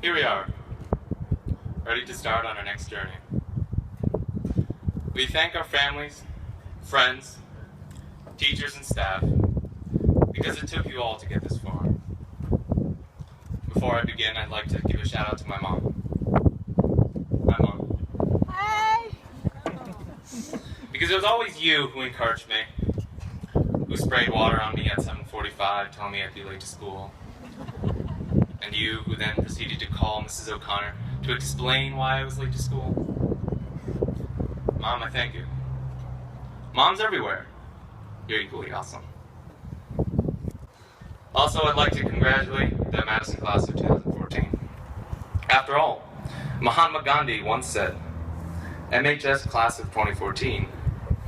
Here we are, ready to start on our next journey. We thank our families, friends, teachers, and staff because it took you all to get this far. Before I begin, I'd like to give a shout out to my mom. Hi, Mom. Hi! Because it was always you who encouraged me, who sprayed water on me at 7:45, telling me I'd be late to school. And you who then proceeded to call Mrs. O'Connor to explain why I was late to school. Mom, I thank you. Moms everywhere. You're equally awesome. Also, I'd like to congratulate the Madison class of 2014. After all, Mahatma Gandhi once said, MHS class of 2014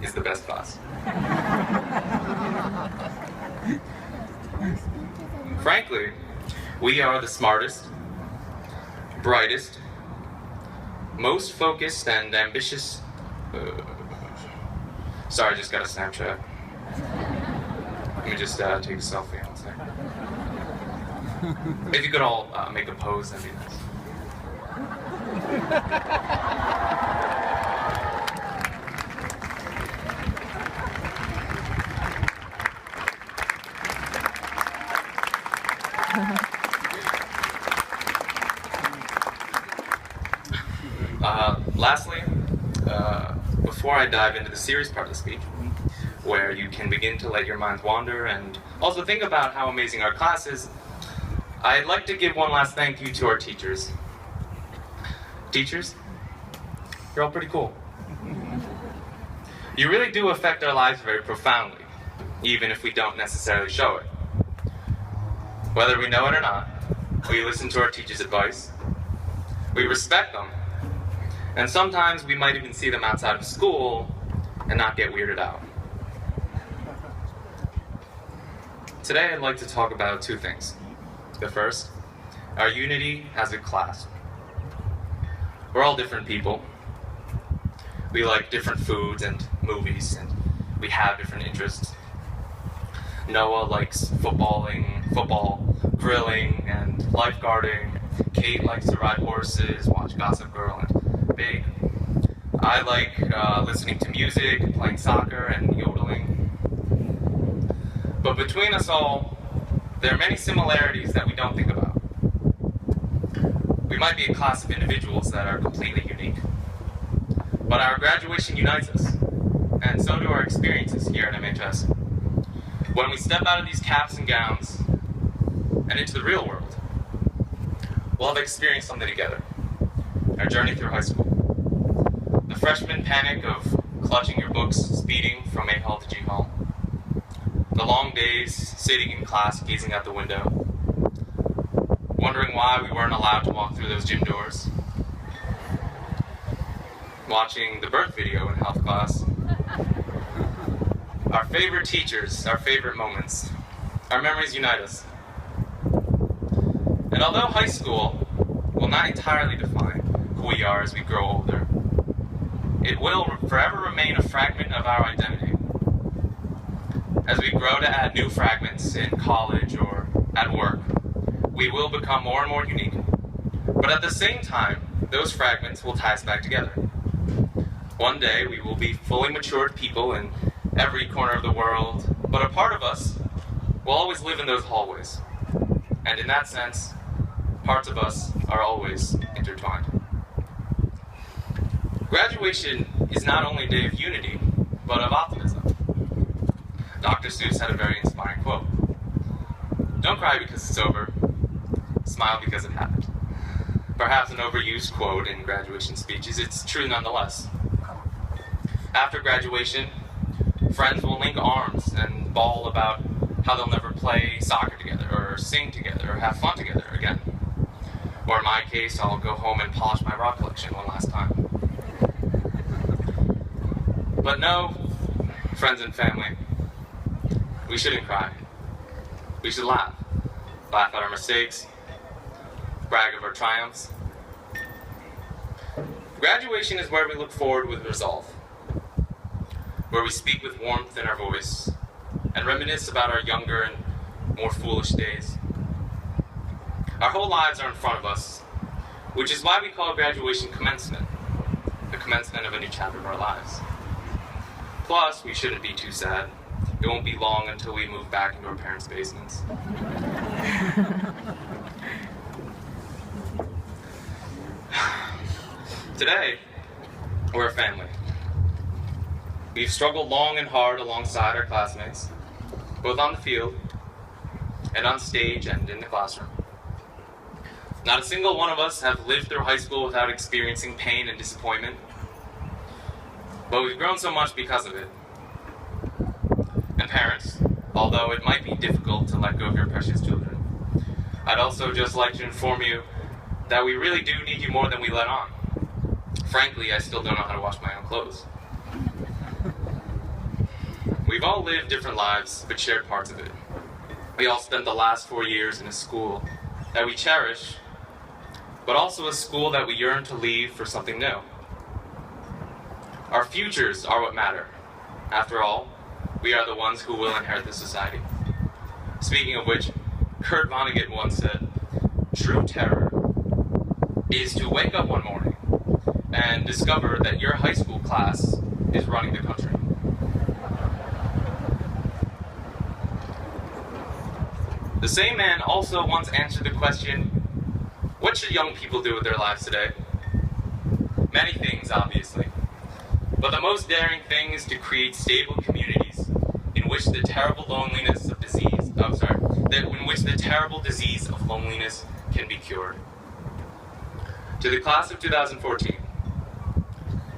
is the best class. Frankly, we are the smartest, brightest, most focused and ambitious. Sorry, I just got a Snapchat. Let me just take a selfie. I'll say. If you could all make a pose, that'd be nice. Lastly, before I dive into the serious part of the speech, where you can begin to let your minds wander and also think about how amazing our class is, I'd like to give one last thank you to our teachers. Teachers, you're all pretty cool. You really do affect our lives very profoundly, even if we don't necessarily show it. Whether we know it or not, we listen to our teachers' advice, we respect them, and sometimes we might even see them outside of school and not get weirded out. Today I'd like to talk about two things. The first, our unity as a class. We're all different people. We like different foods and movies, and we have different interests. Noah likes football, grilling, and lifeguarding. Kate likes to ride horses, watch Gossip Girl, and bake. I like listening to music, playing soccer, and yodeling. But between us all, there are many similarities that we don't think about. We might be a class of individuals that are completely unique, but our graduation unites us, and so do our experiences here at MHS. When we step out of these caps and gowns and into the real world, we'll have experienced something together. Our journey through high school. The freshman panic of clutching your books, speeding from A Hall to G Hall. The long days sitting in class gazing out the window, wondering why we weren't allowed to walk through those gym doors. Watching the birth video in health class. Our favorite teachers, our favorite moments. Our memories unite us. And although high school will not entirely define who we are as we grow older, it will forever remain a fragment of our identity. As we grow to add new fragments in college or at work, we will become more and more unique. But at the same time, those fragments will tie us back together. One day, we will be fully matured people in every corner of the world, but a part of us will always live in those hallways. And in that sense, parts of us are always intertwined. Graduation is not only a day of unity, but of optimism. Dr. Seuss had a very inspiring quote. Don't cry because it's over, smile because it happened. Perhaps an overused quote in graduation speeches, it's true nonetheless. After graduation, friends will link arms and bawl about how they'll never play soccer together, or sing together, or have fun together again. Or in my case, I'll go home and polish my rock collection one last time. But no, friends and family, we shouldn't cry. We should laugh. Laugh at our mistakes, brag of our triumphs. Graduation is where we look forward with resolve, where we speak with warmth in our voice and reminisce about our younger and more foolish days. Our whole lives are in front of us, which is why we call graduation commencement, the commencement of a new chapter of our lives. Plus, we shouldn't be too sad. It won't be long until we move back into our parents' basements. Today, we're a family. We've struggled long and hard alongside our classmates, both on the field and on stage and in the classroom. Not a single one of us have lived through high school without experiencing pain and disappointment, but we've grown so much because of it. And parents, although it might be difficult to let go of your precious children, I'd also just like to inform you that we really do need you more than we let on. Frankly, I still don't know how to wash my own clothes. We've all lived different lives, but shared parts of it. We all spent the last 4 years in a school that we cherish, but also a school that we yearn to leave for something new. Our futures are what matter. After all, we are the ones who will inherit this society. Speaking of which, Kurt Vonnegut once said, "True terror is to wake up one morning and discover that your high school class is running the country." The same man also once answered the question, what should young people do with their lives today? Many things, obviously. But the most daring thing is to create stable communities in which the terrible disease of loneliness can be cured. To the class of 2014,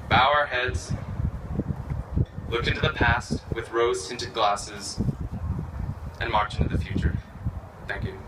bow our heads, look into the past with rose-tinted glasses, and march into the future. Thank you.